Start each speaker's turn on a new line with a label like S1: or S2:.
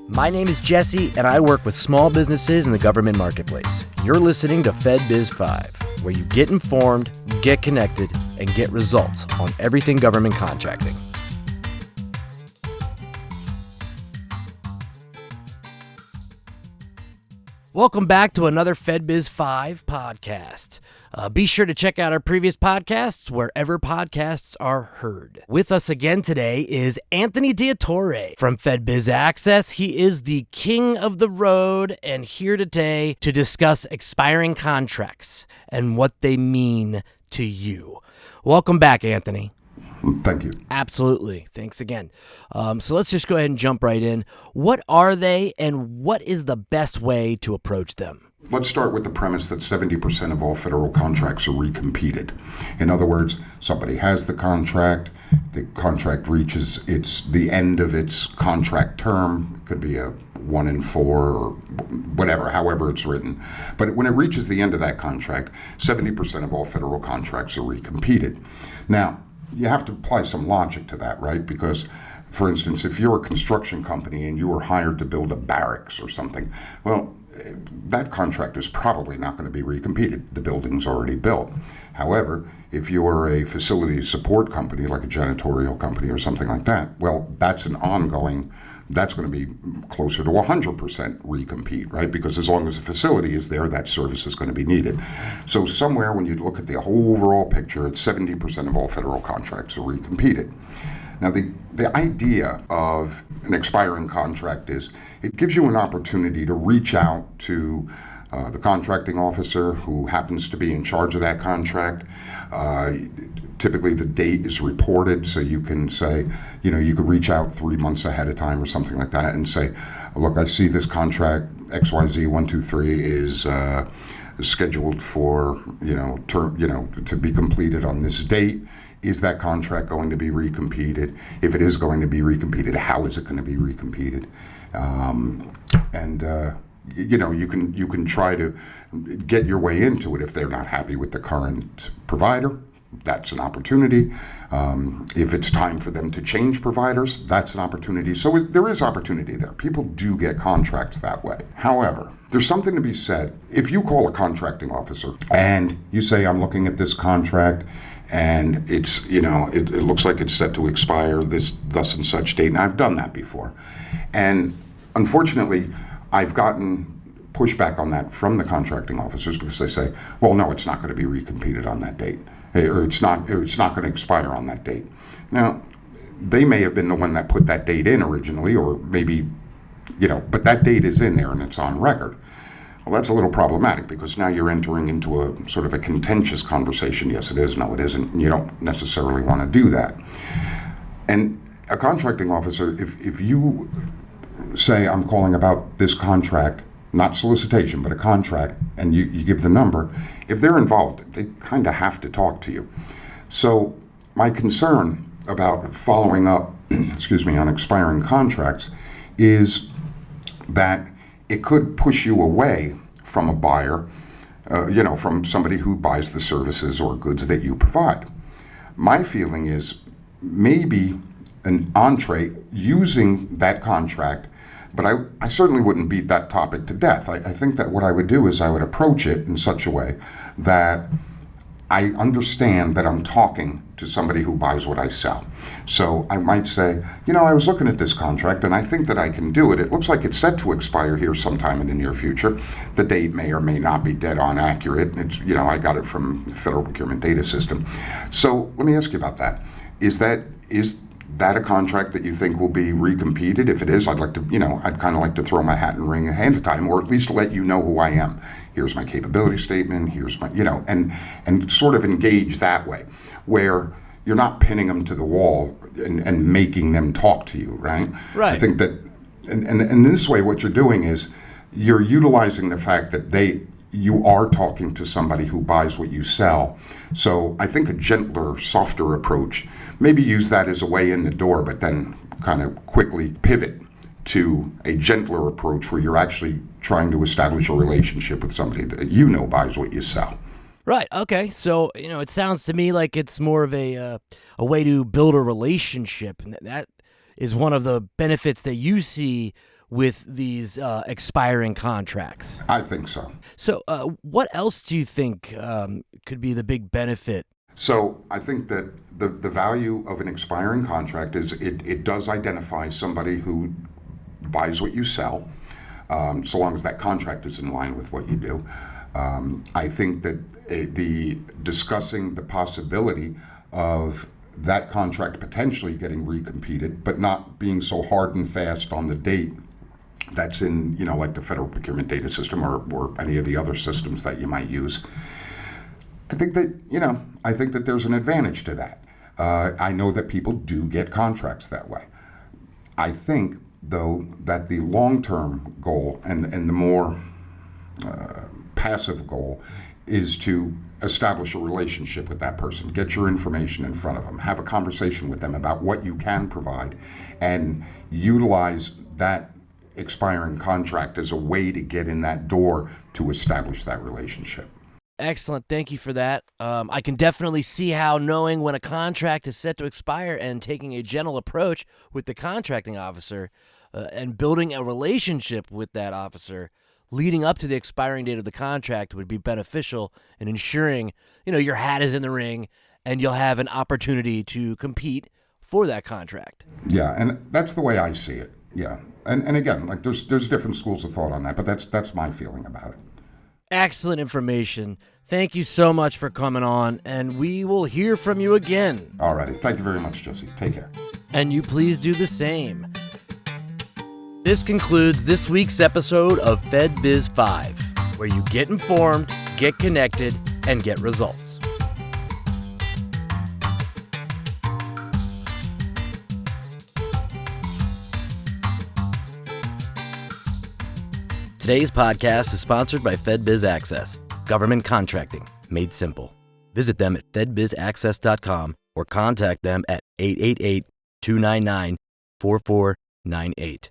S1: My name is Jesse, and I work with small businesses in the government marketplace. You're listening to FedBiz'5, where you get informed, get connected, and get results on everything government contracting. Welcome back to another FedBiz'5 podcast. Be sure to check out our previous podcasts wherever podcasts are heard. With us again today is Anthony Diattore from FedBiz Access. He is the king of the road and here today to discuss expiring contracts and what they mean to you. Welcome back, Anthony.
S2: Thank you.
S1: Absolutely. Thanks again. So let's just go ahead and jump right in. What are they and what is the best way to approach them?
S2: Let's start with the premise that 70% of all federal contracts are recompeted. In other words, somebody has the contract reaches the end of its contract term. It could be a 1 in 4 or whatever, however it's written. But when it reaches the end of that contract, 70% of all federal contracts are recompeted. Now, you have to apply some logic to that, right? Because, for instance, if you're a construction company and you were hired to build a barracks or something, well, that contract is probably not going to be recompeted. The building's already built. However, if you're a facility support company, like a janitorial company or something like that, well, that's going to be closer to 100% recompete, right? Because as long as the facility is there, that service is going to be needed. So somewhere when you look at the whole overall picture, it's 70% of all federal contracts are recompeted. Now, the idea of an expiring contract is it gives you an opportunity to reach out to the contracting officer who happens to be in charge of that contract. Typically, the date is reported, so you can say, you could reach out 3 months ahead of time or something like that and say, look, I see this contract XYZ 123 is scheduled for, to be completed on this date. Is that contract going to be recompeted? If it is going to be recompeted, how is it going to be recompeted? You can try to get your way into it if they're not happy with the current provider. That's an opportunity. If it's time for them to change providers, that's an opportunity. So there is opportunity there. People do get contracts that way. However, there's something to be said. If you call a contracting officer and you say, I'm looking at this contract and it's, it looks like it's set to expire this thus and such date, and I've done that before. And unfortunately, I've gotten pushback on that from the contracting officers because they say, well, no, it's not going to be recompeted on that date. Or it's not going to expire on that date. Now, they may have been the one that put that date in originally, or maybe, but that date is in there and it's on record. Well, that's a little problematic because now you're entering into a sort of a contentious conversation. Yes, it is. No, it isn't. And you don't necessarily want to do that. And a contracting officer, if you say, I'm calling about this contract, not solicitation, but a contract, and you give the number, if they're involved, they kind of have to talk to you. So my concern about following up, on expiring contracts is that it could push you away from a buyer, from somebody who buys the services or goods that you provide. My feeling is maybe an entree using that contract, but I certainly wouldn't beat that topic to death. I think that what I would do is I would approach it in such a way that I understand that I'm talking to somebody who buys what I sell. So I might say, I was looking at this contract and I think that I can do it. It looks like it's set to expire here sometime in the near future. The date may or may not be dead on accurate. It's, I got it from the Federal Procurement Data System. So let me ask you about that. Is that a contract that you think will be recompeted? If it is, I'd kind of like to throw my hat in the ring ahead of time, or at least let you know who I am. Here's my capability statement, here's my, and sort of engage that way, where you're not pinning them to the wall and making them talk to you, right?
S1: Right.
S2: I think that, and in this way, what you're doing is you're utilizing the fact that you are talking to somebody who buys what you sell. So I think a gentler, softer approach, maybe use that as a way in the door, but then kind of quickly pivot to a gentler approach where you're actually trying to establish a relationship with somebody that buys what you sell.
S1: Right. Okay. So, it sounds to me like it's more of a way to build a relationship, and that is one of the benefits that you see with these expiring contracts?
S2: I think so.
S1: So what else do you think could be the big benefit?
S2: So I think that the value of an expiring contract is it does identify somebody who buys what you sell, so long as that contract is in line with what you do. I think that the discussing the possibility of that contract potentially getting recompeted, but not being so hard and fast on the date that's in, like the Federal Procurement Data System or any of the other systems that you might use. I think that there's an advantage to that. I know that people do get contracts that way. I think, though, that the long-term goal and the more passive goal is to establish a relationship with that person, get your information in front of them, have a conversation with them about what you can provide, and utilize that expiring contract as a way to get in that door to establish that relationship.
S1: Excellent. Thank you for that. I can definitely see how knowing when a contract is set to expire and taking a gentle approach with the contracting officer and building a relationship with that officer leading up to the expiring date of the contract would be beneficial in ensuring, your hat is in the ring and you'll have an opportunity to compete for that contract.
S2: Yeah, and that's the way I see it. Yeah. And again, like there's different schools of thought on that, but that's my feeling about it.
S1: Excellent information. Thank you so much for coming on, and we will hear from you again.
S2: All righty. Thank you very much, Jesse. Take care.
S1: And you please do the same. This concludes this week's episode of FedBiz'5, where you get informed, get connected, and get results. Today's podcast is sponsored by FedBiz Access, government contracting made simple. Visit them at FedBizAccess.com or contact them at 888-299-4498.